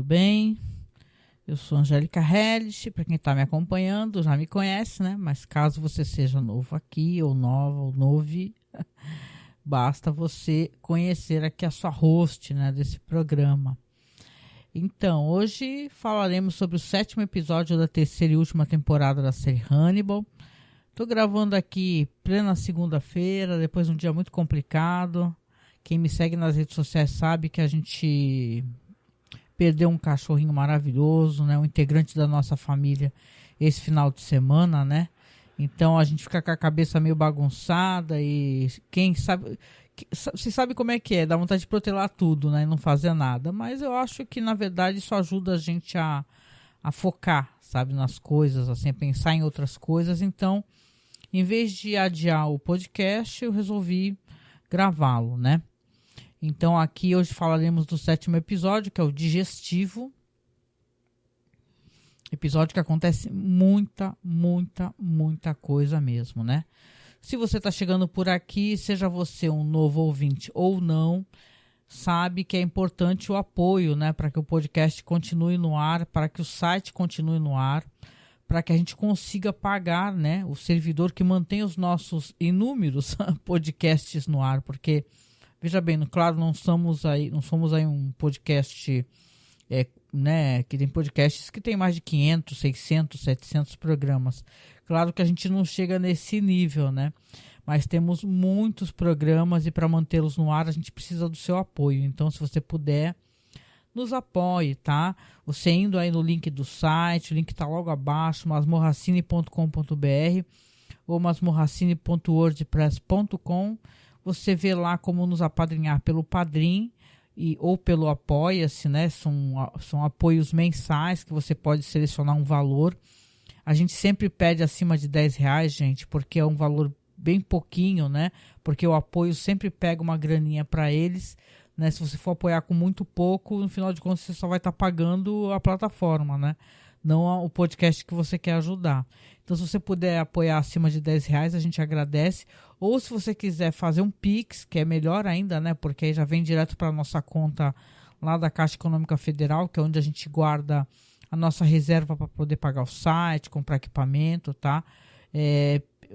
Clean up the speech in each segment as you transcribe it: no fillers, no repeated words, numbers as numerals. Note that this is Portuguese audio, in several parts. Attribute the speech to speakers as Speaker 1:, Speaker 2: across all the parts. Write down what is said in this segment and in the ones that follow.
Speaker 1: tudo bem? Eu sou Angélica Hellish, para quem está me acompanhando já me conhece, né? Mas caso você seja novo aqui, ou nova, ou novi, basta você conhecer aqui a sua host, né, desse programa. Então, hoje falaremos sobre o 7º episódio da 3ª e última temporada da série Hannibal. Estou gravando aqui plena segunda-feira, depois de um dia muito complicado. Quem me segue nas redes sociais sabe que a gente perdeu um cachorrinho maravilhoso, né? Um integrante da nossa família esse final de semana, né? Então a gente fica com a cabeça meio bagunçada e quem sabe... Você sabe como é que é, dá vontade de protelar tudo, né? E não fazer nada. Mas eu acho que, na verdade, isso ajuda a gente a focar, sabe? Nas coisas, assim, a pensar em outras coisas. Então, em vez de adiar o podcast, eu resolvi gravá-lo, né? Então aqui hoje falaremos do 7º episódio, que é o digestivo. Episódio que acontece muita coisa mesmo, né? Se você está chegando por aqui, seja você um novo ouvinte ou não, sabe que é importante o apoio, né? Para que o podcast continue no ar, para que o site continue no ar, para que a gente consiga pagar, né, o servidor que mantém os nossos inúmeros podcasts no ar, porque... Veja bem, claro, não somos aí um podcast, né, que tem podcasts que tem mais de 500, 600, 700 programas. Claro que a gente não chega nesse nível, né? Mas temos muitos programas e para mantê-los no ar a gente precisa do seu apoio. Então, se você puder, nos apoie, tá? Você indo aí no link do site, o link está logo abaixo, masmorracine.com.br ou masmorracine.wordpress.com. Você vê lá como nos apadrinhar pelo Padrim ou pelo Apoia-se, né? São apoios mensais que você pode selecionar um valor. A gente sempre pede acima de R$10, gente, porque é um valor bem pouquinho, né? Porque o apoio sempre pega uma graninha para eles, né? Se você for apoiar com muito pouco, no final de contas você só vai estar pagando a plataforma, né? Não o podcast que você quer ajudar. Então, se você puder apoiar acima de R$10, a gente agradece. Ou se você quiser fazer um Pix, que é melhor ainda, né? Porque aí já vem direto para a nossa conta lá da Caixa Econômica Federal, que é onde a gente guarda a nossa reserva para poder pagar o site, comprar equipamento, tá?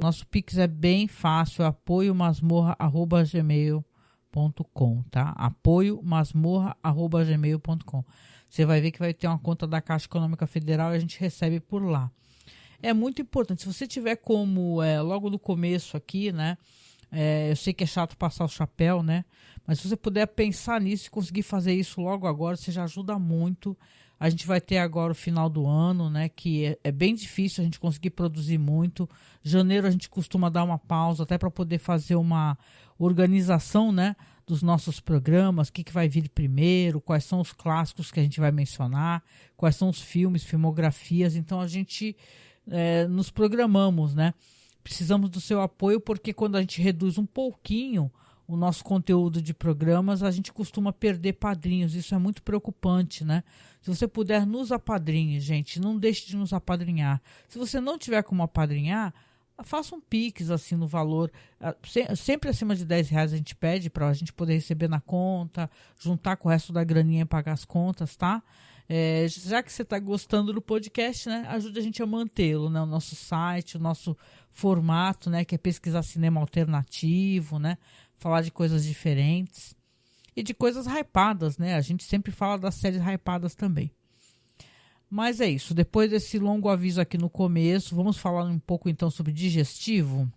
Speaker 1: Nosso Pix é bem fácil, apoiomasmorra@gmail.com, tá? apoiomasmorra@gmail.com. Você vai ver que vai ter uma conta da Caixa Econômica Federal e a gente recebe por lá. É muito importante. Se você tiver como logo no começo aqui, né? Eu sei que é chato passar o chapéu, né? Mas se você puder pensar nisso e conseguir fazer isso logo agora, você já ajuda muito. A gente vai ter agora o final do ano, né? Que é bem difícil a gente conseguir produzir muito. Janeiro a gente costuma dar uma pausa até para poder fazer uma organização, né? Dos nossos programas, o que vai vir primeiro, quais são os clássicos que a gente vai mencionar, quais são os filmes, filmografias. Então a gente nos programamos, né? Precisamos do seu apoio porque quando a gente reduz um pouquinho o nosso conteúdo de programas, a gente costuma perder padrinhos. Isso é muito preocupante, né? Se você puder, nos apadrinhe, gente. Não deixe de nos apadrinhar. Se você não tiver como apadrinhar, faça um Pix assim no valor. Sempre acima de R$10 a gente pede para a gente poder receber na conta, juntar com o resto da graninha e pagar as contas, tá? Já que você está gostando do podcast, né, ajude a gente a mantê-lo, né, o nosso site, o nosso formato, né, que é pesquisar cinema alternativo, né, falar de coisas diferentes e de coisas hypadas, né, a gente sempre fala das séries hypadas também. Mas é isso, depois desse longo aviso aqui no começo, vamos falar um pouco então sobre digestivo.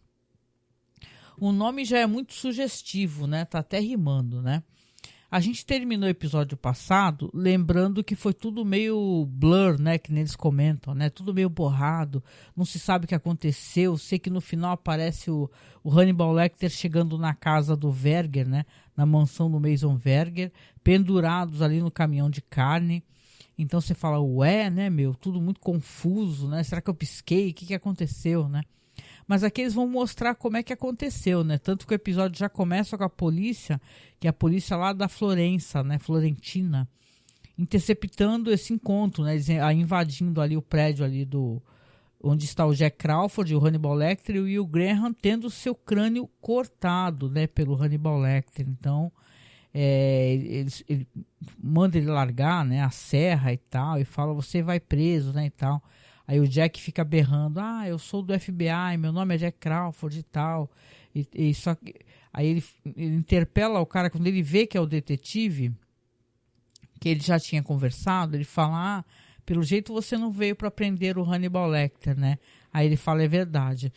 Speaker 1: O nome já é muito sugestivo, né, tá até rimando, né. A gente terminou o episódio passado lembrando que foi tudo meio blur, né? Que nem eles comentam, né? Tudo meio borrado, não se sabe o que aconteceu. Sei que no final aparece o Hannibal Lecter chegando na casa do Verger, né? Na mansão do Mason Verger, pendurados ali no caminhão de carne. Então você fala, ué, né, meu? Tudo muito confuso, né? Será que eu pisquei? O que aconteceu, né? Mas aqui eles vão mostrar como é que aconteceu, né? Tanto que o episódio já começa com a polícia, que é a polícia lá da Florença, né? Florentina, interceptando esse encontro, né? Eles invadindo ali o prédio ali onde está o Jack Crawford, o Hannibal Lecter e o Will Graham tendo seu crânio cortado, né? Pelo Hannibal Lecter. Então, ele manda ele largar, né, a serra e tal, e fala, você vai preso, né, e tal. Aí o Jack fica berrando, eu sou do FBI, meu nome é Jack Crawford e tal. E só que, aí ele interpela o cara, quando ele vê que é o detetive, que ele já tinha conversado, ele fala, pelo jeito você não veio para prender o Hannibal Lecter, né? Aí ele fala, é verdade.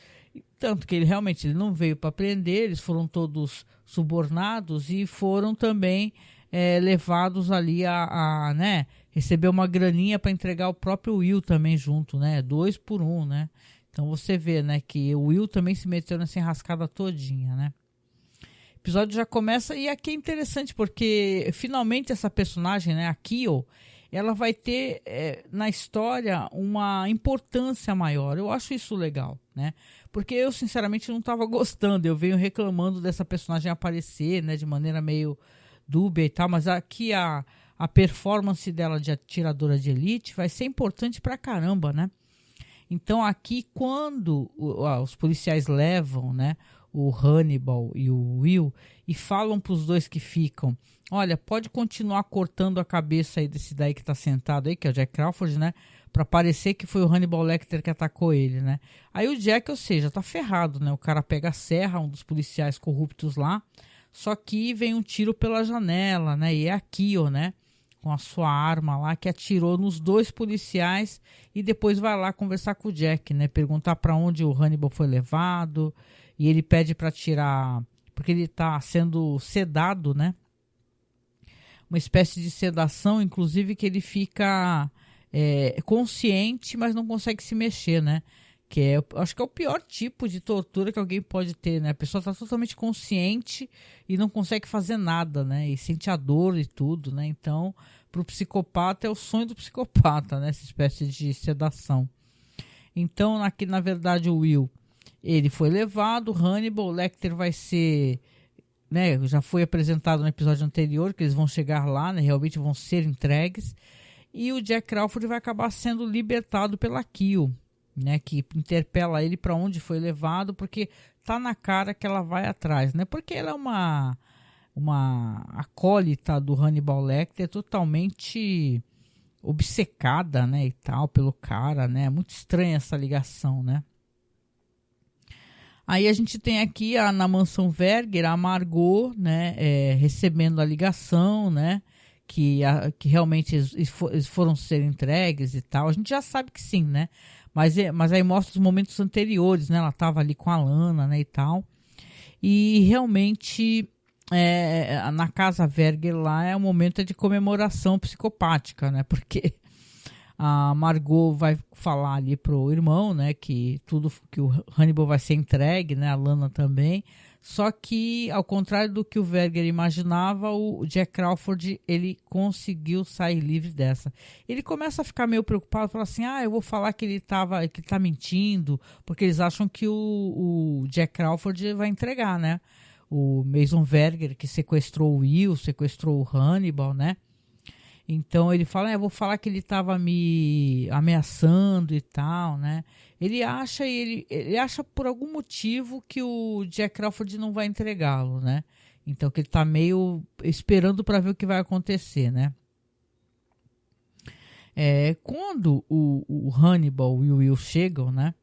Speaker 1: Tanto que ele realmente não veio para prender, eles foram todos subornados e foram também levados ali né, receber uma graninha para entregar o próprio Will também junto, né? 2 por 1, né? Então você vê, né, que o Will também se meteu nessa enrascada todinha, né? O episódio já começa e aqui é interessante porque finalmente essa personagem, né, a Kyo, ela vai ter na história uma importância maior. Eu acho isso legal, né? Porque eu sinceramente não estava gostando. Eu venho reclamando dessa personagem aparecer, né, de maneira meio dúbia e tal, mas aqui a performance dela de atiradora de elite vai ser importante pra caramba, né? Então aqui quando os policiais levam, né, o Hannibal e o Will e falam para os dois que ficam, olha, pode continuar cortando a cabeça aí desse daí que tá sentado aí, que é o Jack Crawford, né, para parecer que foi o Hannibal Lecter que atacou ele, né? Aí o Jack, ou seja, tá ferrado, né? O cara pega a serra, um dos policiais corruptos lá, só que vem um tiro pela janela, né? E é a Kyo, né, com a sua arma lá, que atirou nos 2 policiais e depois vai lá conversar com o Jack, né? Perguntar para onde o Hannibal foi levado e ele pede para tirar, porque ele tá sendo sedado, né? Uma espécie de sedação, inclusive que ele fica consciente, mas não consegue se mexer, né? Que acho que é o pior tipo de tortura que alguém pode ter, né? A pessoa está totalmente consciente e não consegue fazer nada, né? E sente a dor e tudo, né? Então, para o psicopata é o sonho do psicopata, né? Essa espécie de sedação. Então, aqui na verdade o Will, ele foi levado, Hannibal Lecter vai ser, né? Já foi apresentado no episódio anterior que eles vão chegar lá, né? Realmente vão ser entregues. E o Jack Crawford vai acabar sendo libertado pela Kyo, né, que interpela ele para onde foi levado, porque tá na cara que ela vai atrás, né? Porque ela é uma acólita do Hannibal Lecter, totalmente obcecada, né, e tal, pelo cara, né? Muito estranha essa ligação, né? Aí a gente tem aqui na mansão Verger a Margot, né, recebendo a ligação, né? Que realmente eles foram ser entregues e tal. A gente já sabe que sim, né? Mas aí mostra os momentos anteriores, né? Ela estava ali com a Lana, né, e tal. E realmente na casa Verger lá é um momento de comemoração psicopática, né? Porque a Margot vai falar ali pro irmão, né, que o Hannibal vai ser entregue, né? A Lana também. Só que, ao contrário do que o Verger imaginava, o Jack Crawford, ele conseguiu sair livre dessa. Ele começa a ficar meio preocupado, fala assim, eu vou falar que ele tá mentindo, porque eles acham que o Jack Crawford vai entregar, né? O Mason Verger, que sequestrou o Will, sequestrou o Hannibal, né? Então ele fala, eu vou falar que ele estava me ameaçando e tal, né? Ele acha por algum motivo que o Jack Crawford não vai entregá-lo, né? Então que ele está meio esperando para ver o que vai acontecer, né? Quando o Hannibal e o Will chegam, né?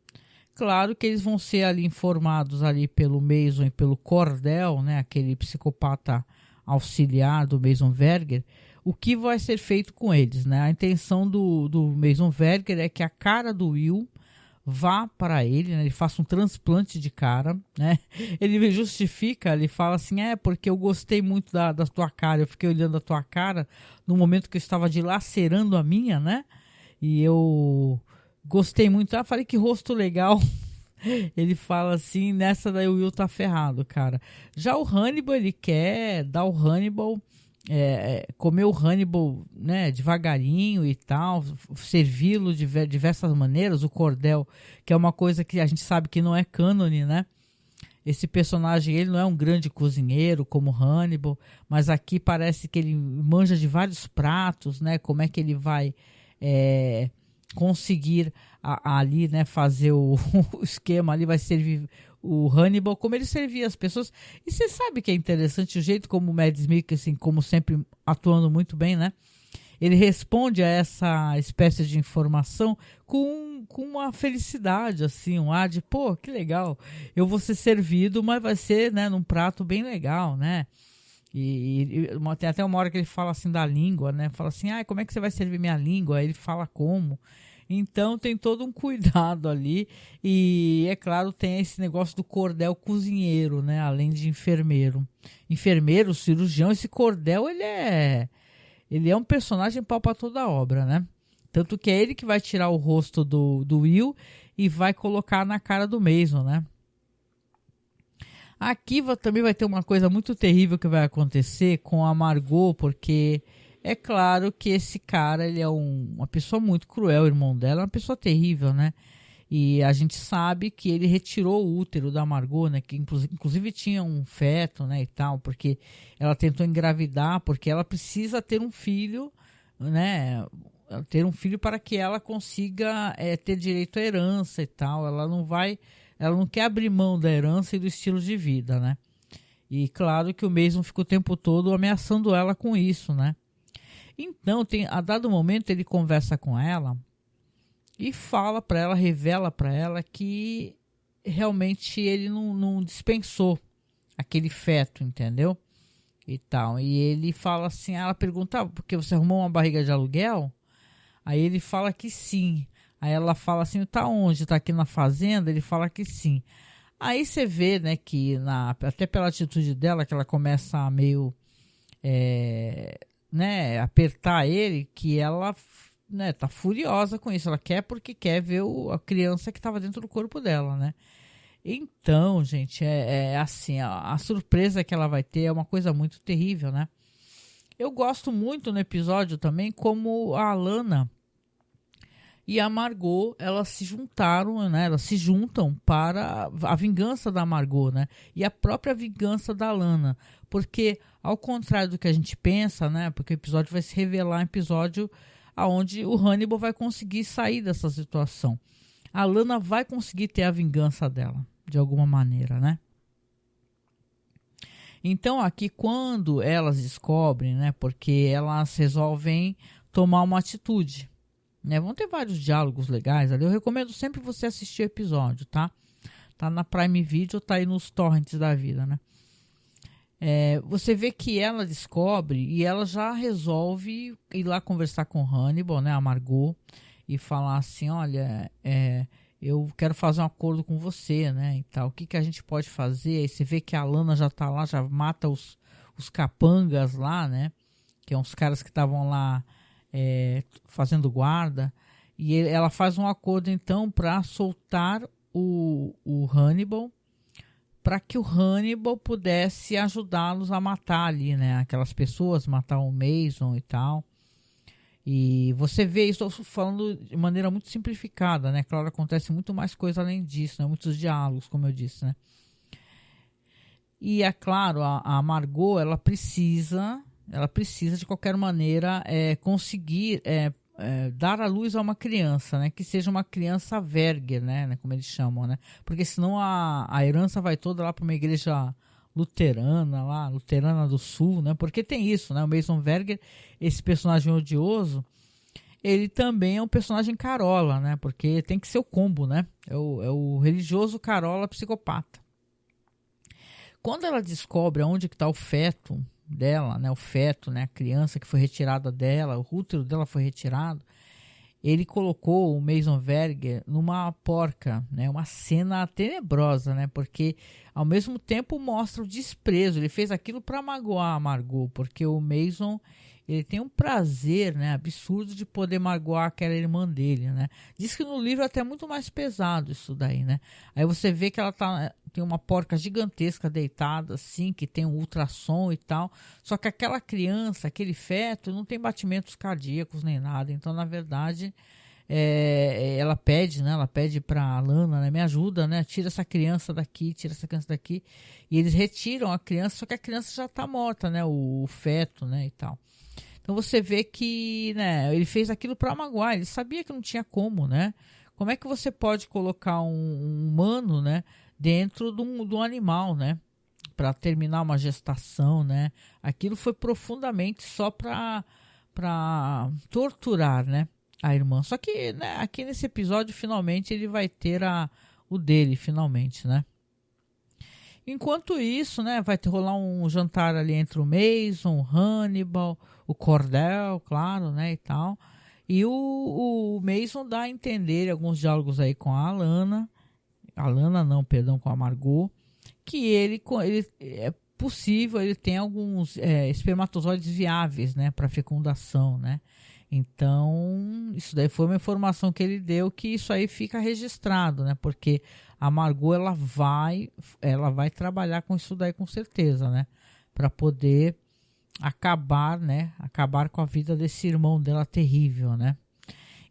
Speaker 1: Claro que eles vão ser ali informados ali pelo Mason e pelo Cordell, né? Aquele psicopata auxiliar do Mason Verger, o que vai ser feito com eles, né? A intenção do Mason Verger é que a cara do Will vá para ele, né? Ele faça um transplante de cara, né? Ele justifica, ele fala assim, porque eu gostei muito da tua cara, eu fiquei olhando a tua cara no momento que eu estava dilacerando a minha, né? E eu gostei muito, falei que rosto legal. Ele fala assim, nessa daí o Will tá ferrado, cara. Já o Hannibal, ele quer dar o Hannibal... comer o Hannibal, né, devagarinho e tal, servi-lo de diversas maneiras, o Cordell, que é uma coisa que a gente sabe que não é cânone, né? Esse personagem, ele não é um grande cozinheiro como Hannibal, mas aqui parece que ele manja de vários pratos, né? Como é que ele vai conseguir ali, né, fazer o esquema ali, vai servir o Hannibal, como ele servia as pessoas. E você sabe que é interessante o jeito como o Mads Mikkelsen, como sempre atuando muito bem, né? Ele responde a essa espécie de informação com uma felicidade, assim, um ar de, pô, que legal, eu vou ser servido, mas vai ser, né, num prato bem legal, né? Tem até uma hora que ele fala assim da língua, né? Fala assim, como é que você vai servir minha língua? Aí ele fala como. Então tem todo um cuidado ali. E é claro, tem esse negócio do cordel cozinheiro, né? Além de enfermeiro. Enfermeiro, cirurgião, esse cordel, ele é um personagem pau pra toda a obra, né? Tanto que é ele que vai tirar o rosto do Will e vai colocar na cara do Mason, né? Aqui também vai ter uma coisa muito terrível que vai acontecer com a Margot, porque é claro que esse cara, ele é uma pessoa muito cruel, o irmão dela é uma pessoa terrível, né? E a gente sabe que ele retirou o útero da Margot, né? Que inclusive tinha um feto, né? E tal, porque ela tentou engravidar, porque ela precisa ter um filho, né? Ter um filho para que ela consiga ter direito à herança e tal. Ela não quer abrir mão da herança e do estilo de vida, né? E claro que o Mason fica o tempo todo ameaçando ela com isso, né? Então, a dado momento, ele conversa com ela e fala para ela, revela para ela que realmente ele não dispensou aquele feto, entendeu? E tal. E ele fala assim, ela pergunta, porque você arrumou uma barriga de aluguel? Aí ele fala que sim. Aí ela fala assim, tá onde? Tá aqui na fazenda? Ele fala que sim. Aí você vê, né, que até pela atitude dela, que ela começa a meio, né, apertar ele, que ela, né, tá furiosa com isso. Ela quer porque quer ver a criança que estava dentro do corpo dela, né? Então, gente, é assim, a surpresa que ela vai ter é uma coisa muito terrível, né? Eu gosto muito no episódio também como a Alana e a Margot, elas se juntaram, né? Elas se juntam para a vingança da Margot, né? E a própria vingança da Lana. Porque, ao contrário do que a gente pensa, né? Porque o episódio vai se revelar um episódio onde o Hannibal vai conseguir sair dessa situação. A Lana vai conseguir ter a vingança dela, de alguma maneira, né? Então, aqui, quando elas descobrem, né? Porque elas resolvem tomar uma atitude, né? Vão ter vários diálogos legais ali. Eu recomendo sempre você assistir o episódio, tá? Tá na Prime Video, tá aí nos torrents da vida, né? Você vê que ela descobre e ela já resolve ir lá conversar com Hannibal, né? A Margot, e falar assim, olha, eu quero fazer um acordo com você, né? E tal. O que a gente pode fazer? Aí você vê que a Lana já tá lá, já mata os capangas lá, né? Que são os caras que estavam lá fazendo guarda. E ela faz um acordo então para soltar o Hannibal, para que o Hannibal pudesse ajudá-los a matar ali, né? Aquelas pessoas, matar o Mason e tal. E você vê isso, estou falando de maneira muito simplificada, né? Claro, acontece muito mais coisa além disso, né? Muitos diálogos, como eu disse, né? E é claro, a Margot, ela precisa de qualquer maneira conseguir dar à luz a uma criança, né? Que seja uma criança Verger, né? Como eles chamam, né? Porque senão a herança vai toda lá para uma igreja luterana do Sul, né? Porque tem isso, né? O Mason Verger, esse personagem odioso, ele também é um personagem carola, né? Porque tem que ser o combo, né? É o religioso carola psicopata. Quando ela descobre onde que está o feto dela, né? O feto, né? A criança que foi retirada dela, o útero dela foi retirado. Ele colocou o Mason Verger numa porca, né? Uma cena tenebrosa, né? Porque ao mesmo tempo mostra o desprezo. Ele fez aquilo para magoar a Margot, porque o Mason, ele tem um prazer, né, absurdo de poder magoar aquela irmã dele, né? Diz que no livro é até muito mais pesado isso daí, né? Aí você vê que ela tem uma porca gigantesca deitada, assim, que tem um ultrassom e tal. Só que aquela criança, aquele feto, não tem batimentos cardíacos nem nada. Então, na verdade, ela pede, né? Ela pede pra Lana, né? Me ajuda, né? Tira essa criança daqui, tira essa criança daqui. E eles retiram a criança, só que a criança já tá morta, né? O feto, né? E tal. Então você vê que, né, ele fez aquilo para magoar, ele sabia que não tinha como, né? Como é que você pode colocar um humano, né, dentro de um animal, né? Para terminar uma gestação, né? Aquilo foi profundamente só para torturar, né? A irmã. Só que, né, aqui nesse episódio, finalmente, ele vai ter o dele, finalmente, né? Enquanto isso, né, vai rolar um jantar ali entre o Mason, o Hannibal, o Cordell, claro, né, e tal. E o Mason dá a entender alguns diálogos aí com a Alana não, perdão, com a Margot, que ele é possível, ele tem alguns espermatozoides viáveis, né, para fecundação, né. Então, isso daí foi uma informação que ele deu, que isso aí fica registrado, né, porque a Margot ela vai trabalhar com isso daí com certeza, né, para poder acabar, né, acabar com a vida desse irmão dela terrível, né.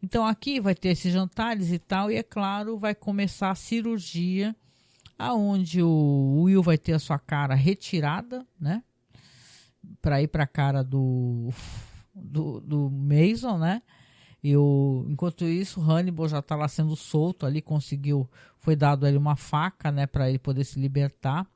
Speaker 1: Então aqui vai ter esses jantares e tal, e é claro, vai começar a cirurgia, aonde o Will vai ter a sua cara retirada, né, para ir para a cara do Mason, né. Enquanto isso, Hannibal já está lá sendo solto ali, foi dado a ele uma faca, né, para ele poder se libertar.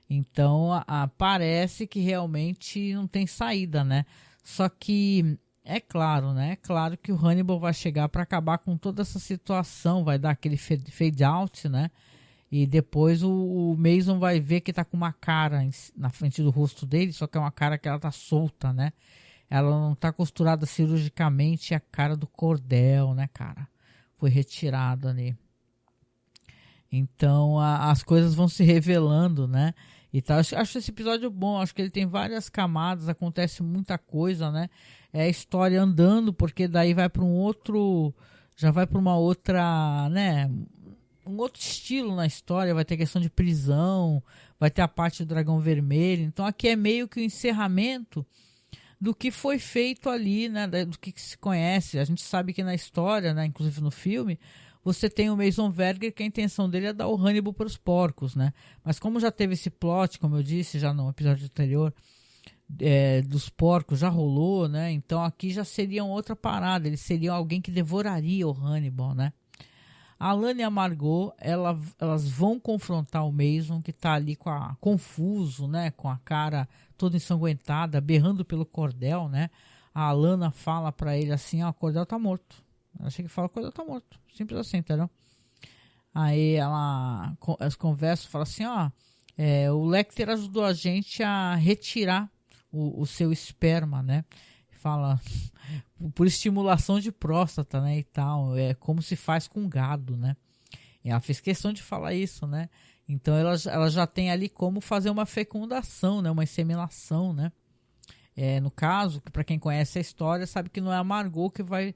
Speaker 1: Então, parece que realmente não tem saída, né? Só que é claro, né? É claro que o Hannibal vai chegar para acabar com toda essa situação, vai dar aquele fade out, né? E depois o Mason vai ver que tá com uma cara na frente do rosto dele, só que é uma cara que ela tá solta, né? Ela não tá costurada cirurgicamente, é a cara do Cordell, né, cara? Foi retirada ali. Então as coisas vão se revelando, né? E tal. Acho esse episódio bom, acho que ele tem várias camadas, acontece muita coisa, né? É a história andando, porque daí vai para já vai para uma outra, né? Um outro estilo na história, vai ter questão de prisão, vai ter a parte do Dragão Vermelho. Então aqui é meio que o encerramento do que foi feito ali, né? Do que se conhece. A gente sabe que na história, né? Inclusive no filme, você tem o Mason Verger, que a intenção dele é dar o Hannibal para os porcos, né? Mas como já teve esse plot, como eu disse já no episódio anterior, dos porcos já rolou, né? Então aqui já seriam outra parada. Eles seriam alguém que devoraria o Hannibal, né? A Alana e a Margot, elas vão confrontar o Mason, que tá ali confuso, né? Com a cara toda ensanguentada, berrando pelo Cordell, né? A Alana fala para ele assim, ó, o Cordell tá morto. Ela chega e fala, o Cordell tá morto. Simples assim, entendeu? Aí elas conversam, fala assim, ó, o Lecter ajudou a gente a retirar o seu esperma, né? Fala por estimulação de próstata, né, e tal, é como se faz com gado, né? E ela fez questão de falar isso, né? Então ela já tem ali como fazer uma fecundação, né, uma inseminação, né? No caso, para quem conhece a história, sabe que não é a Margot que vai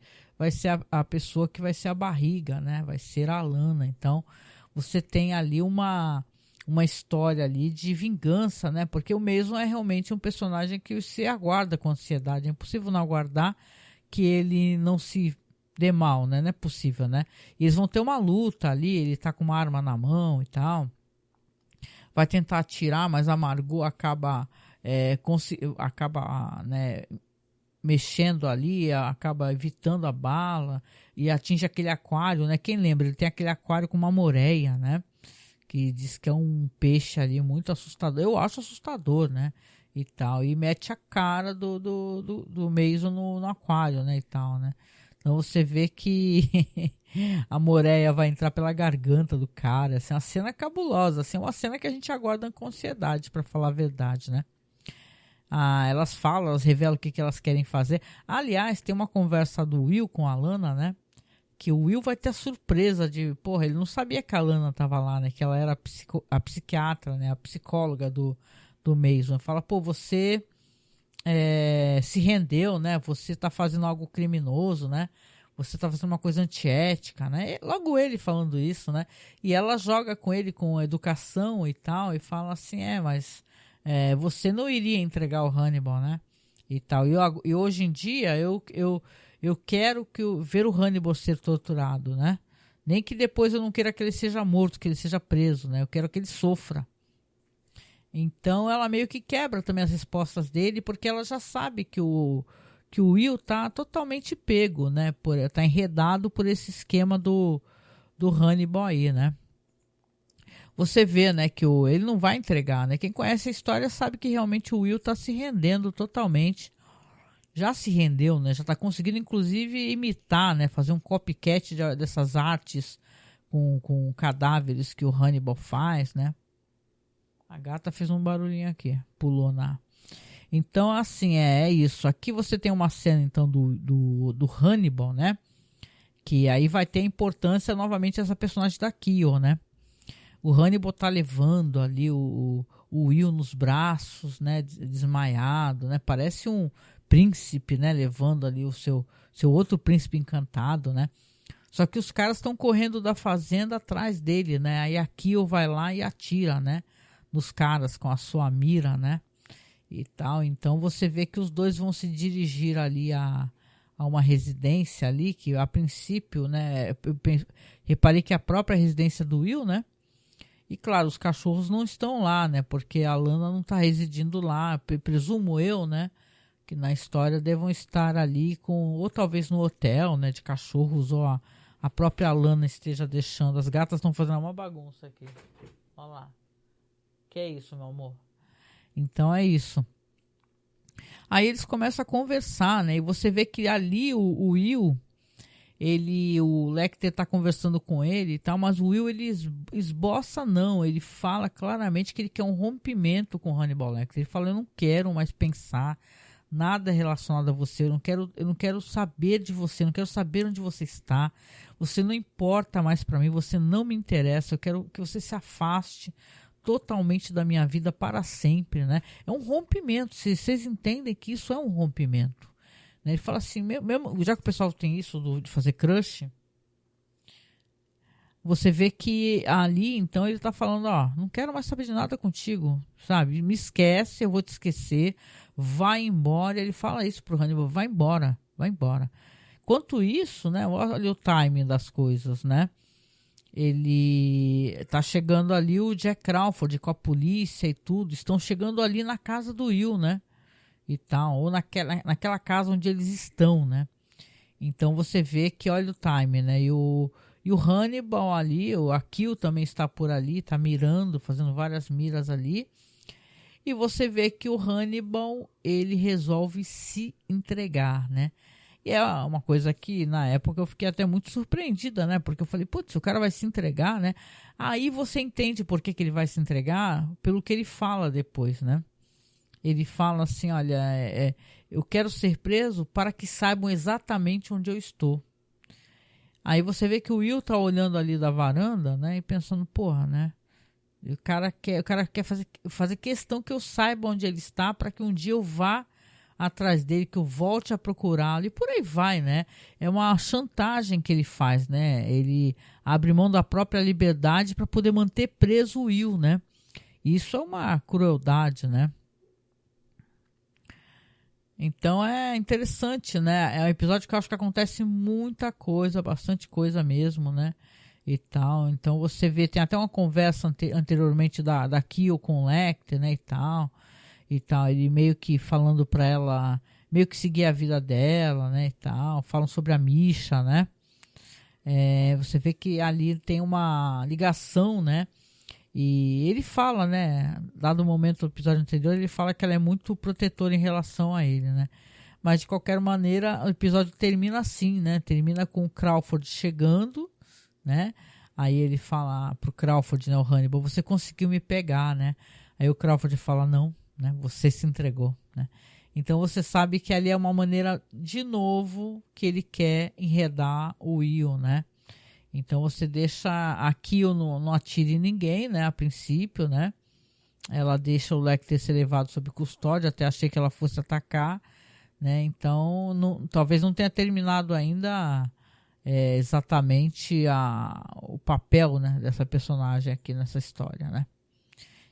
Speaker 1: ser a pessoa que vai ser a barriga, né? Vai ser a Alana. Então você tem ali uma história ali de vingança, né? Porque o Mason é realmente um personagem que você aguarda com ansiedade. É impossível não aguardar que ele não se dê mal, né? Não é possível, né? E eles vão ter uma luta ali, ele tá com uma arma na mão e tal. Vai tentar atirar, mas a Margot acaba né, mexendo ali, acaba evitando a bala e atinge aquele aquário, né? Quem lembra? Ele tem aquele aquário com uma moreia, né? Que diz que é um peixe ali muito assustador. Eu acho assustador, né? E tal. E mete a cara do Mason no aquário, né? E tal, né? Então você vê que a moreia vai entrar pela garganta do cara. Assim, uma cena cabulosa. Assim, uma cena que a gente aguarda com ansiedade, para falar a verdade, né? Elas falam, elas revelam o que elas querem fazer. Aliás, tem uma conversa do Will com a Lana, né? Que o Will vai ter a surpresa de... Porra, ele não sabia que a Lana tava lá, né? Que ela era a psiquiatra, né? A psicóloga do Mason. Fala, pô, você se rendeu, né? Você tá fazendo algo criminoso, né? Você tá fazendo uma coisa antiética, né? E logo ele falando isso, né? E ela joga com ele com educação e tal. E fala assim, mas... você não iria entregar o Hannibal, né? E tal. E hoje em dia, eu quero ver o Hannibal ser torturado, né? Nem que depois eu não queira que ele seja morto, que ele seja preso, né? Eu quero que ele sofra. Então ela meio que quebra também as respostas dele, porque ela já sabe que o Will tá totalmente pego, né? Tá enredado por esse esquema do Hannibal aí, né? você vê, né, que ele não vai entregar, né? Quem conhece a história sabe que realmente o Will tá se rendendo totalmente. Já se rendeu, né? Já tá conseguindo, inclusive, imitar, né? Fazer um copycat dessas artes com cadáveres que o Hannibal faz, né? A gata fez um barulhinho aqui, pulou na... Então, assim, é isso. Aqui você tem uma cena, então, do Hannibal, né? Que aí vai ter importância, novamente, essa personagem da Kyo, né? O Hannibal tá levando ali o Will nos braços, né? Desmaiado, né? Parece um príncipe, né? Levando ali o seu outro príncipe encantado, né? Só que os caras estão correndo da fazenda atrás dele, né? Aí a Kyo vai lá e atira, né? Nos caras com a sua mira, né? E tal. Então você vê que os dois vão se dirigir ali a uma residência ali, que a princípio, né? Reparei que a própria residência do Will, né? E claro, os cachorros não estão lá, né? Porque a Lana não está residindo lá. Presumo eu, né? Que na história devam estar ali ou talvez no hotel, né? De cachorros, ou a própria Lana esteja deixando. As gatas estão fazendo uma bagunça aqui. Olha lá. Que é isso, meu amor? Então é isso. Aí eles começam a conversar, né? E você vê que ali o Will, o Lecter tá conversando com ele e tal, mas o Will, ele esboça não. Ele fala claramente que ele quer um rompimento com o Hannibal Lecter. Ele fala, eu não quero mais pensar nada relacionado a você, eu não quero saber de você, eu não quero saber onde você está. Você não importa mais para mim, você não me interessa. Eu quero que você se afaste totalmente da minha vida para sempre, né? É um rompimento. Vocês entendem que isso é um rompimento, né? Ele fala assim, mesmo, já que o pessoal tem isso de fazer crush, você vê que ali, então, ele tá falando, ó, não quero mais saber de nada contigo, sabe? Me esquece, eu vou te esquecer, vai embora. Ele fala isso pro Hannibal, vai embora, vai embora. Enquanto isso, né, olha o timing das coisas, né? Ele tá chegando ali, o Jack Crawford com a polícia e tudo, estão chegando ali na casa do Will, né? E tal, ou naquela casa onde eles estão, né? Então você vê que olha o time, né? E o Hannibal ali, o Akil também está por ali, está mirando, fazendo várias miras ali. E você vê que o Hannibal, ele resolve se entregar, né? E é uma coisa que na época eu fiquei até muito surpreendida, né? Porque eu falei, putz, o cara vai se entregar, né? Aí você entende por que ele vai se entregar pelo que ele fala depois, né? Ele fala assim, olha, eu quero ser preso para que saibam exatamente onde eu estou. Aí você vê que o Will tá olhando ali da varanda, né? E pensando, porra, né? O cara quer fazer questão que eu saiba onde ele está para que um dia eu vá atrás dele, que eu volte a procurá-lo e por aí vai, né? É uma chantagem que ele faz, né? Ele abre mão da própria liberdade para poder manter preso o Will, né? Isso é uma crueldade, né? Então é interessante, né? É um episódio que eu acho que acontece muita coisa, bastante coisa mesmo, né? E tal. Então você vê, tem até uma conversa anteriormente da Kyo com o Lecter, né? E tal. Ele meio que falando pra ela, meio que seguir a vida dela, né? E tal. Falam sobre a Misha, né? Você vê que ali tem uma ligação, né? E ele fala, né? Dado o momento do episódio anterior, ele fala que ela é muito protetora em relação a ele, né? Mas de qualquer maneira, o episódio termina assim, né? Termina com o Crawford chegando, né? Aí ele fala pro Crawford, né? O Hannibal, você conseguiu me pegar, né? Aí o Crawford fala, não, né? Você se entregou, né? Então você sabe que ali é uma maneira, de novo, que ele quer enredar o Will, né? Então você deixa aqui, eu não atire em ninguém, né? A princípio, né? Ela deixa o Lecter ser levado sob custódia. Até achei que ela fosse atacar, né? Então talvez não tenha terminado ainda exatamente o papel, né, dessa personagem aqui nessa história, né?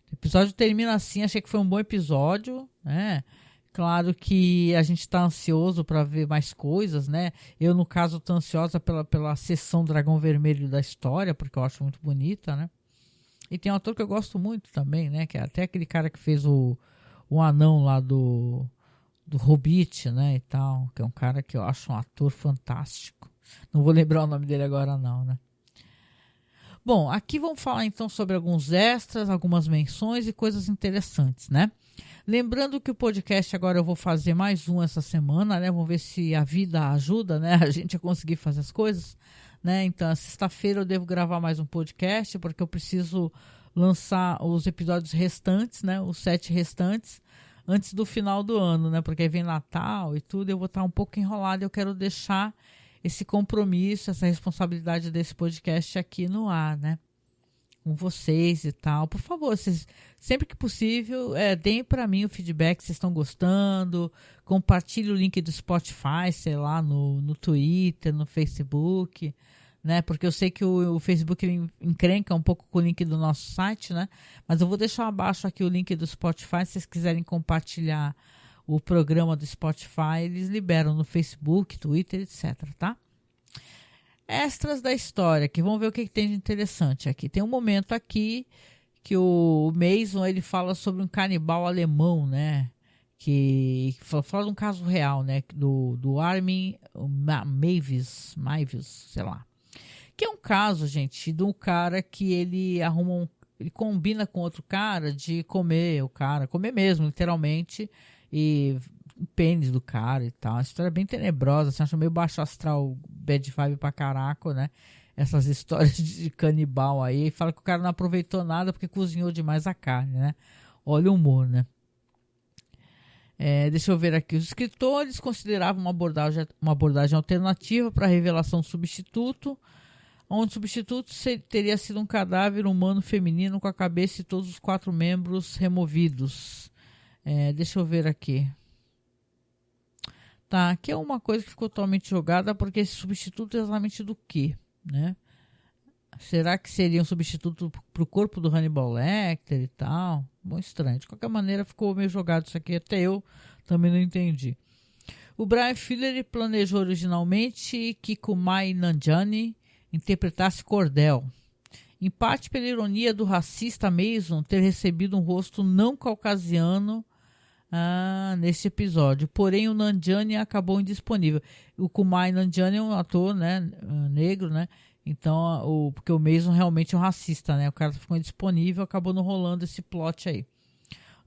Speaker 1: O episódio termina assim. Achei que foi um bom episódio, né? Claro que a gente está ansioso para ver mais coisas, né? Eu, no caso, estou ansiosa pela sessão Dragão Vermelho da história, porque eu acho muito bonita, né? E tem um ator que eu gosto muito também, né? Que é até aquele cara que fez o anão lá do Hobbit, né? E tal. Que é um cara que eu acho um ator fantástico. Não vou lembrar o nome dele agora, não, né? Bom, aqui vamos falar então sobre alguns extras, algumas menções e coisas interessantes, né? Lembrando que o podcast agora eu vou fazer mais um essa semana, né? Vamos ver se a vida ajuda, né? A gente a conseguir fazer as coisas, né? Então, sexta-feira eu devo gravar mais um podcast, porque eu preciso lançar os episódios restantes, né? Os 7 restantes, antes do final do ano, né? Porque aí vem Natal e tudo, eu vou estar um pouco enrolado. Eu quero deixar esse compromisso, essa responsabilidade desse podcast aqui no ar, né? Com vocês e tal. Por favor, vocês, sempre que possível, deem para mim o feedback se vocês estão gostando. Compartilhe o link do Spotify, sei lá, no Twitter, no Facebook, né? Porque eu sei que o Facebook ele encrenca um pouco com o link do nosso site, né? Mas eu vou deixar abaixo aqui o link do Spotify, se vocês quiserem compartilhar o programa do Spotify, eles liberam no Facebook, Twitter, etc, tá? Extras da história, que vamos ver o que tem de interessante aqui. Tem um momento aqui que o Mason ele fala sobre um canibal alemão, né? Que fala de um caso real, né? Do Armin Meiwes, sei lá. Que é um caso, gente, de um cara que ele ele combina com outro cara de comer o cara, comer mesmo, literalmente, e o pênis do cara e tal. A história é bem tenebrosa, você acha meio baixo astral, bad vibe pra caraca, né? Essas histórias de canibal aí. Fala que o cara não aproveitou nada porque cozinhou demais a carne, né? Olha o humor, né? Deixa eu ver aqui. Os escritores consideravam uma abordagem alternativa para a revelação do substituto, onde o substituto teria sido um cadáver humano feminino com a cabeça e todos os 4 membros removidos. Deixa eu ver aqui. Tá, aqui é uma coisa que ficou totalmente jogada, porque esse substituto é exatamente do quê, né? Será que seria um substituto para o corpo do Hannibal Lecter e tal? Bom, estranho. De qualquer maneira, ficou meio jogado isso aqui. Até eu também não entendi. O Brian Fuller planejou originalmente que Kumail Nanjiani interpretasse Cordell. Em parte pela ironia do racista Mason ter recebido um rosto não caucasiano nesse episódio. Porém, o Nanjiani acabou indisponível. O Kumail Nanjiani é um ator, né, negro, né? Então, porque o Mason realmente é um racista, né? O cara ficou indisponível, acabou não rolando esse plot aí.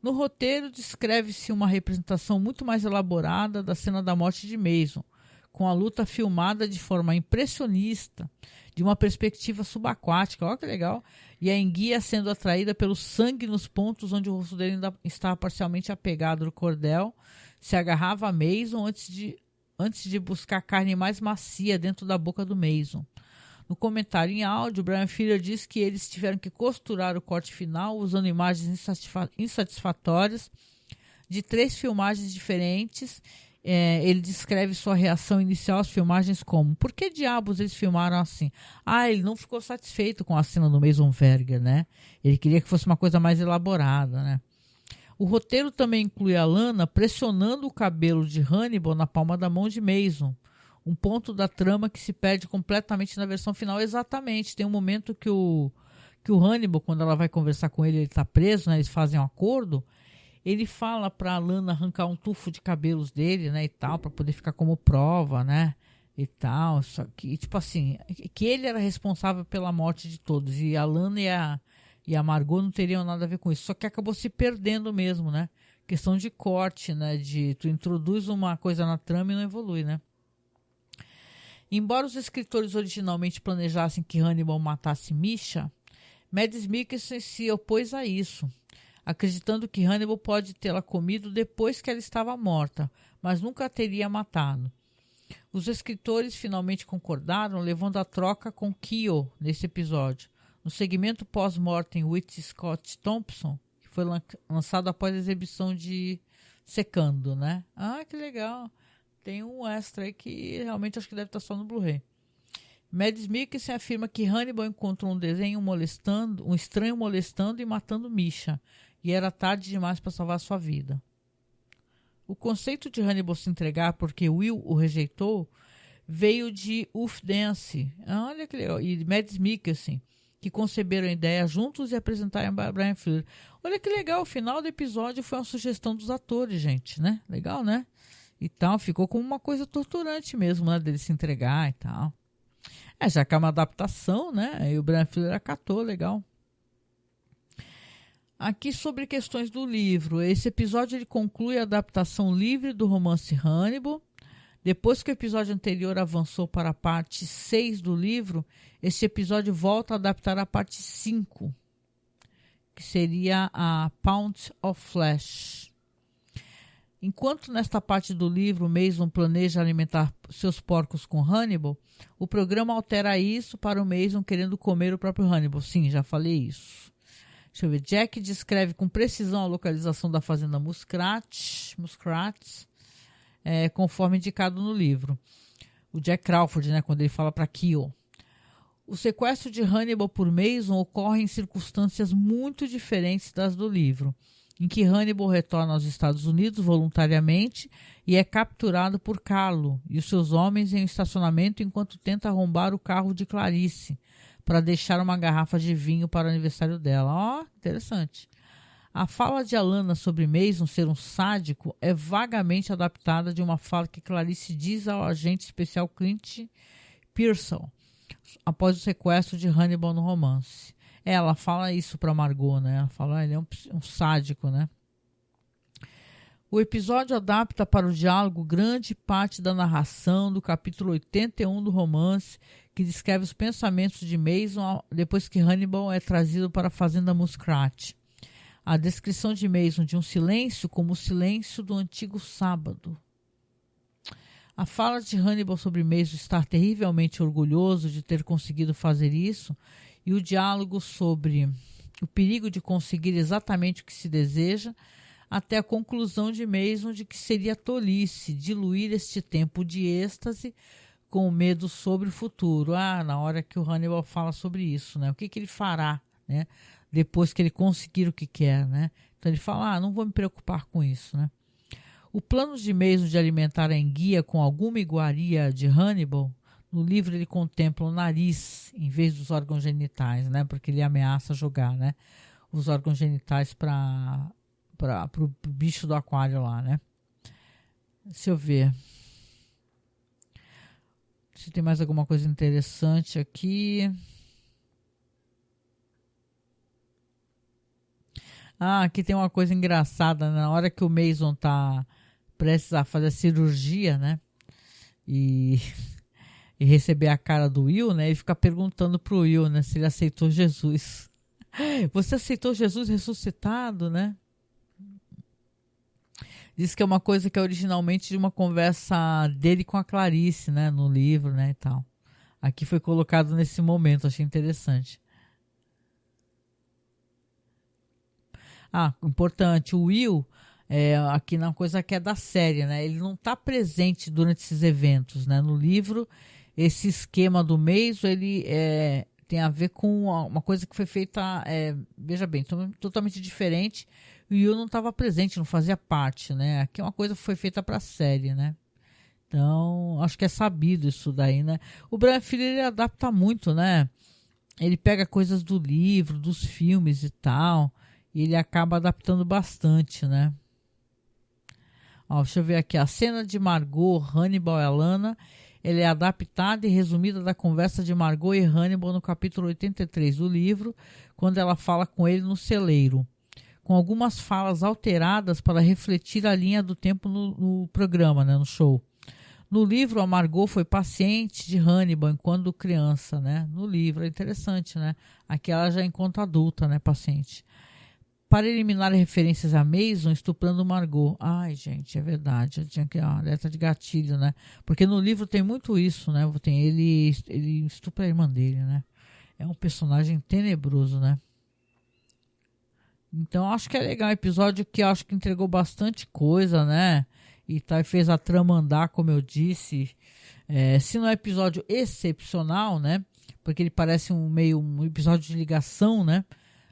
Speaker 1: No roteiro, descreve-se uma representação muito mais elaborada da cena da morte de Mason, com a luta filmada de forma impressionista, de uma perspectiva subaquática, olha que legal, e a enguia sendo atraída pelo sangue nos pontos onde o rosto dele ainda estava parcialmente apegado no cordel, se agarrava a Mason antes de buscar carne mais macia dentro da boca do Mason. No comentário em áudio, Brian Fuller diz que eles tiveram que costurar o corte final usando imagens insatisfatórias de 3 filmagens diferentes. Ele descreve sua reação inicial às filmagens como: por que diabos eles filmaram assim? Ele não ficou satisfeito com a cena do Mason Verger, né? Ele queria que fosse uma coisa mais elaborada, né? O roteiro também inclui a Lana pressionando o cabelo de Hannibal na palma da mão de Mason. Um ponto da trama que se perde completamente na versão final. Exatamente, tem um momento que o Hannibal, quando ela vai conversar com ele, ele está preso, né? Eles fazem um acordo. Ele fala para a Lana arrancar um tufo de cabelos dele, né, e tal, para poder ficar como prova, né, e tal. Só que, tipo assim, que ele era responsável pela morte de todos, e a Lana e a Margot não teriam nada a ver com isso. Só que acabou se perdendo mesmo, né? Questão de corte, né, de tu introduz uma coisa na trama e não evolui, né? Embora os escritores originalmente planejassem que Hannibal matasse Misha, Mads Mikkelsen se opôs a isso, acreditando que Hannibal pode tê-la comido depois que ela estava morta, mas nunca a teria matado. Os escritores finalmente concordaram, levando a troca com Keogh nesse episódio, no segmento pós-mortem with Scott Thompson, que foi lançado após a exibição de Secando, né? Que legal! Tem um extra aí que realmente acho que deve estar só no Blu-ray. Mads Mikkelsen afirma que Hannibal encontrou um estranho molestando e matando Misha, e era tarde demais para salvar sua vida. O conceito de Hannibal se entregar porque Will o rejeitou veio de Uf Dance, olha que legal, e Mads Mikkelsen, que conceberam a ideia juntos e apresentaram a Brian Fuller. Olha que legal, o final do episódio foi uma sugestão dos atores, gente, né? Legal, né? E tal, ficou como uma coisa torturante mesmo, né? Dele se entregar e tal. Já que é uma adaptação, né? E o Brian Fuller acatou, legal. Aqui sobre questões do livro. Esse episódio ele conclui a adaptação livre do romance Hannibal. Depois que o episódio anterior avançou para a parte 6 do livro, este episódio volta a adaptar a parte 5, que seria a Pound of Flesh. Enquanto nesta parte do livro Mason planeja alimentar seus porcos com Hannibal, o programa altera isso para o Mason querendo comer o próprio Hannibal. Sim, já falei isso. Deixa eu ver. Jack descreve com precisão a localização da fazenda Muskrats, conforme indicado no livro. O Jack Crawford, né, quando ele fala para Keel. O sequestro de Hannibal por Mason ocorre em circunstâncias muito diferentes das do livro, em que Hannibal retorna aos Estados Unidos voluntariamente e é capturado por Carlo e os seus homens em um estacionamento enquanto tenta arrombar o carro de Clarice para deixar uma garrafa de vinho para o aniversário dela. Interessante. A fala de Alana sobre Mason ser um sádico é vagamente adaptada de uma fala que Clarice diz ao agente especial Clint Pearson após o sequestro de Hannibal no romance. Ela fala isso para Margot, né? Ela fala, ele é um sádico, né? O episódio adapta para o diálogo grande parte da narração do capítulo 81 do romance, que descreve os pensamentos de Mason depois que Hannibal é trazido para a fazenda Muskrat. A descrição de Mason de um silêncio como o silêncio do antigo sábado. A fala de Hannibal sobre Mason estar terrivelmente orgulhoso de ter conseguido fazer isso e o diálogo sobre o perigo de conseguir exatamente o que se deseja, até a conclusão de Mason de que seria tolice diluir este tempo de êxtase com medo sobre o futuro. Na hora que o Hannibal fala sobre isso, né? O que ele fará, né? Depois que ele conseguir o que quer, né? Então ele fala, não vou me preocupar com isso, né? O plano de Mason de alimentar a enguia com alguma iguaria de Hannibal, no livro ele contempla o nariz em vez dos órgãos genitais, né? Porque ele ameaça jogar, né? Os órgãos genitais para o bicho do aquário lá, né? Deixa eu ver. Se tem mais alguma coisa interessante aqui. Aqui tem uma coisa engraçada. Na hora que o Mason tá prestes a fazer a cirurgia, né? E receber a cara do Will, né? Ele fica perguntando pro Will, né? Se ele aceitou Jesus. Você aceitou Jesus ressuscitado, né? Diz que é uma coisa que é originalmente de uma conversa dele com a Clarice, né? No livro, né? E tal. Aqui foi colocado nesse momento, achei interessante. Importante, o Will, aqui na coisa que é da série, né? Ele não está presente durante esses eventos, né? No livro, esse esquema do Mason, ele tem a ver com uma coisa que foi feita, veja bem, totalmente diferente. O Will não estava presente, não fazia parte, né? Aqui é uma coisa que foi feita para a série, né? Então, acho que é sabido isso daí, né? O Brian Fuller, ele adapta muito, né? Ele pega coisas do livro, dos filmes e tal, e ele acaba adaptando bastante, né? Deixa eu ver aqui. A cena de Margot, Hannibal e Alana, ela é adaptada e resumida da conversa de Margot e Hannibal no capítulo 83 do livro, quando ela fala com ele no celeiro, com algumas falas alteradas para refletir a linha do tempo no programa, né, no show. No livro, a Margot foi paciente de Hannibal enquanto criança, né? No livro, é interessante, né? Aqui ela já enquanto adulta, né, paciente. Para eliminar referências a Mason estuprando Margot. Ai, gente, é verdade. Eu tinha que alerta de gatilho, né? Porque no livro tem muito isso, né? Ele estupra a irmã dele, né? É um personagem tenebroso, né? Então, acho que é legal. Um episódio que acho que entregou bastante coisa, né? E fez a trama andar, como eu disse. Se não é episódio excepcional, né? Porque ele parece um episódio de ligação, né?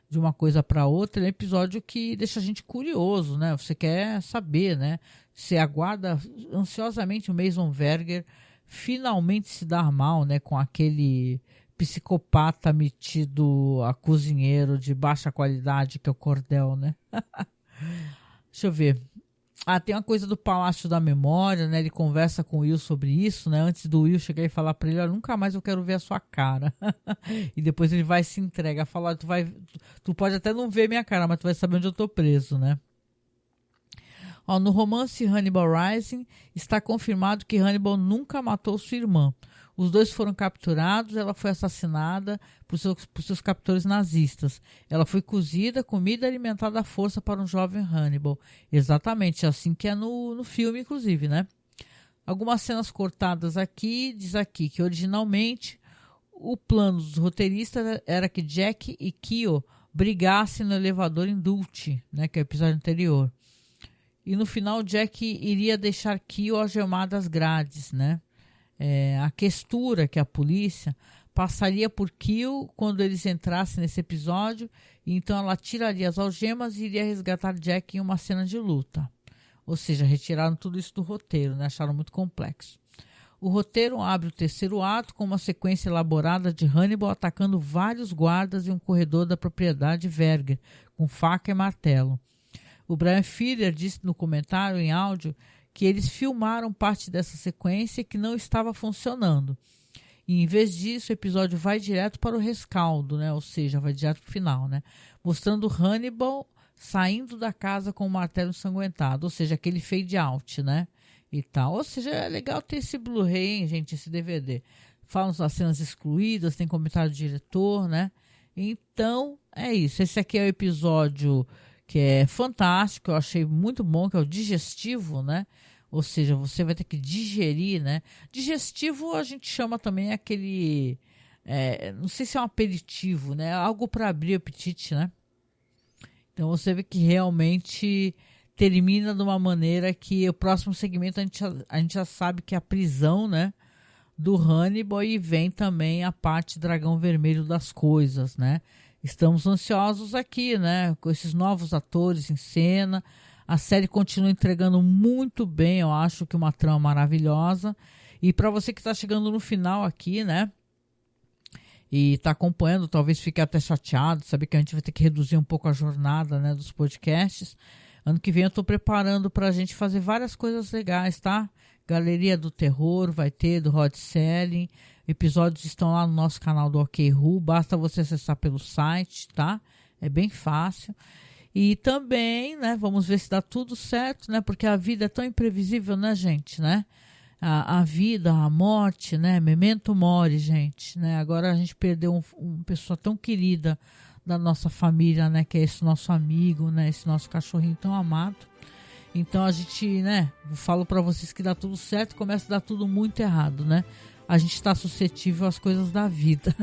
Speaker 1: De uma coisa para outra, é um episódio que deixa a gente curioso, né? Você quer saber, né? Você aguarda ansiosamente o Mason Verger finalmente se dar mal, né? Com aquele psicopata metido a cozinheiro de baixa qualidade que é o Cordell, né? Deixa eu ver. Tem uma coisa do Palácio da Memória, né? Ele conversa com o Will sobre isso, né? Antes do Will chegar e falar pra ele, olha, nunca mais eu quero ver a sua cara. E depois ele vai se entrega, falar, tu pode até não ver minha cara, mas tu vai saber onde eu tô preso, né? No romance Hannibal Rising, está confirmado que Hannibal nunca matou sua irmã. Os dois foram capturados, ela foi assassinada por seus captores nazistas. Ela foi cozida, comida e alimentada à força para um jovem Hannibal. Exatamente, assim que é no filme, inclusive, né? Algumas cenas cortadas aqui, diz aqui que originalmente o plano dos roteiristas era que Jack e Kyo brigassem no elevador em Dulce, né, que é o episódio anterior. E no final Jack iria deixar Kyo algemada às grades, né? A questura que a polícia passaria por Kyo quando eles entrassem nesse episódio, e então ela tiraria as algemas e iria resgatar Jack em uma cena de luta. Ou seja, retiraram tudo isso do roteiro, né? Acharam muito complexo. O roteiro abre o terceiro ato com uma sequência elaborada de Hannibal atacando vários guardas em um corredor da propriedade Verger, com faca e martelo. O Brian Fuller disse no comentário em áudio que eles filmaram parte dessa sequência que não estava funcionando. E em vez disso, o episódio vai direto para o rescaldo, né? Ou seja, vai direto para o final, né? Mostrando Hannibal saindo da casa com o martelo ensanguentado, ou seja, aquele fade out, né? E tal. Ou seja, é legal ter esse Blu-ray, hein, gente, esse DVD. Falam das cenas excluídas, tem comentário do diretor, né? Então, é isso. Esse aqui é o episódio que é fantástico, eu achei muito bom, que é o digestivo, né? Ou seja, você vai ter que digerir, né? Digestivo a gente chama também aquele... não sei se é um aperitivo, né? Algo para abrir o apetite, né? Então você vê que realmente termina de uma maneira que o próximo segmento a gente já sabe que é a prisão, né? Do Hannibal, e vem também a parte dragão vermelho das coisas, né? Estamos ansiosos aqui, né? Com esses novos atores em cena. A série continua entregando muito bem, eu acho que uma trama maravilhosa. E para você que está chegando no final aqui, né? E está acompanhando, talvez fique até chateado, saber que a gente vai ter que reduzir um pouco a jornada, né, dos podcasts. Ano que vem eu estou preparando para a gente fazer várias coisas legais, tá? Galeria do Terror vai ter, do Hot Selling. Episódios estão lá no nosso canal do OKRU, basta você acessar pelo site, tá? É bem fácil. E também, né, vamos ver se dá tudo certo, né? Porque a vida é tão imprevisível, né, gente, né? A vida, a morte, né? Memento mori, gente, né? Agora a gente perdeu uma pessoa tão querida da nossa família, né? Que é esse nosso amigo, né? Esse nosso cachorrinho tão amado. Então a gente, né? Falo para vocês que dá tudo certo, começa a dar tudo muito errado, né? A gente está suscetível às coisas da vida.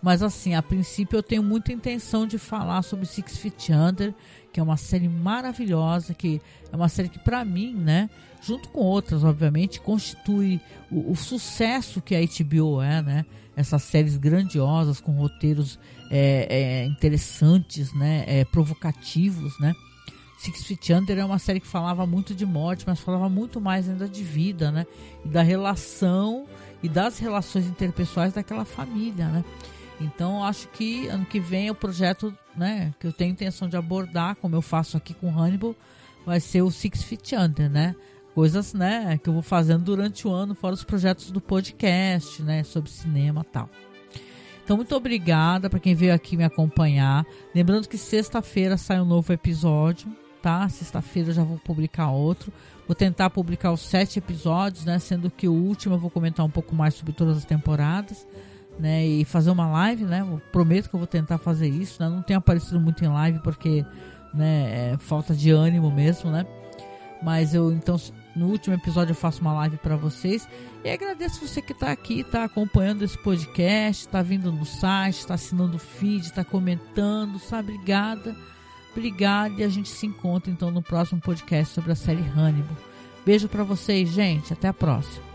Speaker 1: Mas assim, a princípio eu tenho muita intenção de falar sobre Six Feet Under, que é uma série maravilhosa, que é uma série que para mim, né, junto com outras, obviamente, constitui o sucesso que a HBO é, né? Essas séries grandiosas, com roteiros interessantes, né, provocativos, né? Six Feet Under é uma série que falava muito de morte, mas falava muito mais ainda de vida, né? E da relação e das relações interpessoais daquela família, né? Então, eu acho que ano que vem o projeto, né, que eu tenho intenção de abordar, como eu faço aqui com Hannibal, vai ser o Six Feet Under, né? Coisas, né, que eu vou fazendo durante o ano, fora os projetos do podcast, né, sobre cinema e tal. Então, muito obrigada para quem veio aqui me acompanhar. Lembrando que sexta-feira sai um novo episódio, tá? Sexta-feira eu já vou publicar outro. Vou tentar publicar os 7 episódios, né? Sendo que o último eu vou comentar um pouco mais sobre todas as temporadas, né? E fazer uma live, né? Eu prometo que eu vou tentar fazer isso, né? Não tenho aparecido muito em live porque, né, é falta de ânimo mesmo, né? Mas então, no último episódio eu faço uma live para vocês. E agradeço você que está aqui, está acompanhando esse podcast, está vindo no site, está assinando o feed, está comentando, sabe? Obrigada, e a gente se encontra então no próximo podcast sobre a série Hannibal. Beijo para vocês, gente, até a próxima.